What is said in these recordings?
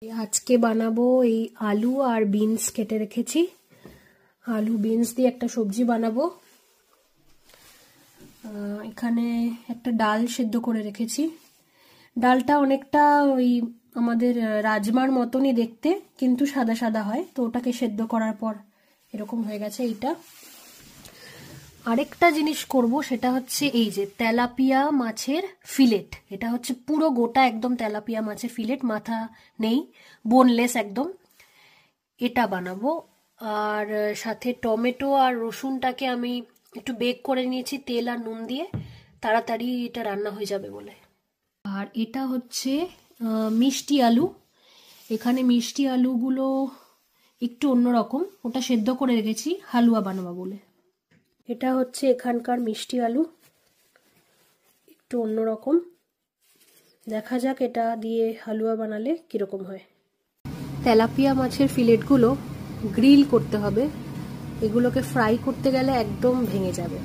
আজকে বানাবো এই আলু আর বিনস কেটে রেখেছি। আলু বিনস দিয়ে একটা সবজি বানাবো। এখানে একটা ডাল সেদ্ধ করে রেখেছি। ডালটা অনেকটা ওই আমাদের রাজমার মতনই দেখতে, কিন্তু সাদা সাদা হয়, তো ওটাকে সেদ্ধ করার পর এরকম হয়ে গেছে। এইটা আরেকটা জিনিস করব, সেটা হচ্ছে এই যে তেলাপিয়া মাছের ফিলেট। এটা হচ্ছে পুরো গোটা একদম তেলাপিয়া মাছের ফিলেট, মাথা নেই, বোনলেস একদম। এটা বানাবো। আর সাথে টমেটো আর রসুনটাকে আমি একটু বেক করে নিয়েছি তেল আর নুন দিয়ে, তাড়াতাড়ি এটা রান্না হয়ে যাবে বলে। আর এটা হচ্ছে মিষ্টি আলু। এখানে মিষ্টি আলুগুলো একটু অন্যরকম, ওটা সেদ্ধ করে রেখেছি হালুয়া বানাবো বলে। এটা হচ্ছে এখানকার মিষ্টি আলু, একটু অন্যরকম। দেখা যাক এটা দিয়ে হালুয়া বানালে কিরকম হয়। তেলাপিয়া মাছের ফিলেটগুলো গ্রিল করতে হবে, এগুলোকে ফ্রাই করতে গেলে একদম ভেঙে যাবে।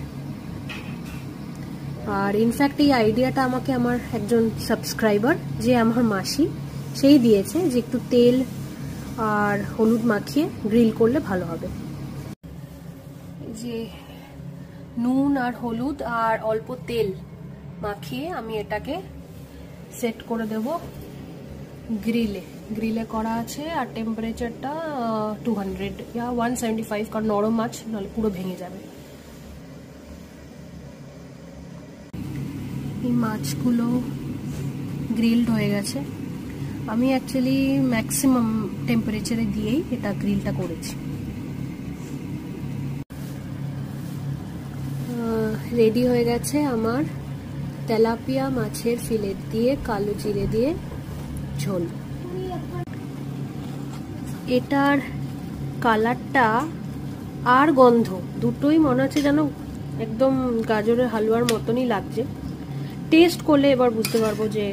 আর ইনফ্যাক্ট এই আইডিয়াটা আমাকে আমার একজন সাবস্ক্রাইবার, যে আমার মাসি, সেই দিয়েছে যে একটু তেল আর হলুদ মাখিয়ে গ্রিল করলে ভালো হবে। যে নুন আর হলুদ আর অল্প তেল মাখিয়ে আমি এটাকে সেট করে দেব গ্রিলে করা আছে। আর টেম্পারেচারটা 200 या 175, কারণ নরম মাছ নাহলে পুরো ভেঙে যাবে। এই মাছগুলো গ্রিলড হয়ে গেছে। আমি অ্যাকচুয়ালি ম্যাক্সিমাম টেম্পারেচারে দিয়েই এটা গ্রিলটা করেছি। রেডি হয়ে গেছে আমার তেলাপিয়া মাছের ফিলেট দিয়ে কালো জিরে দিয়ে ঝোল। এটার কালারটা আর গন্ধ দুটোই মনে হচ্ছে যেন একদম গাজরের হালুয়ার মতনই লাগছে। টেস্ট করলে এবার বুঝতে পারবো যে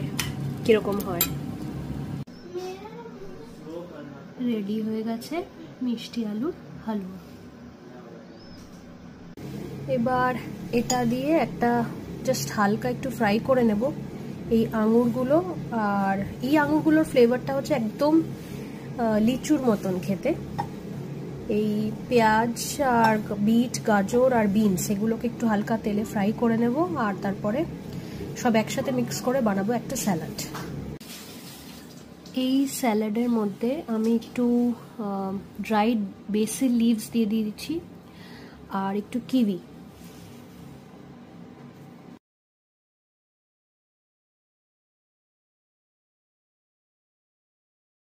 কিরকম হয়। রেডি হয়ে গেছে মিষ্টি আলুর হালুয়া। এবার এটা দিয়ে একটা জাস্ট হালকা একটু ফ্রাই করে নেব এই আঙুরগুলো। আর এই আঙুরগুলোর ফ্লেভারটা হচ্ছে একদম লিচুর মতন খেতে। এই পেঁয়াজ আর বিট, গাজর আর বিনস এগুলোকে একটু হালকা তেলে ফ্রাই করে নেব, আর তারপরে সব একসাথে মিক্স করে বানাবো একটা স্যালাড। এই স্যালাডের মধ্যে আমি একটু ড্রাইড বেসিল লিভস দিয়ে দিচ্ছি, আর একটু কিউই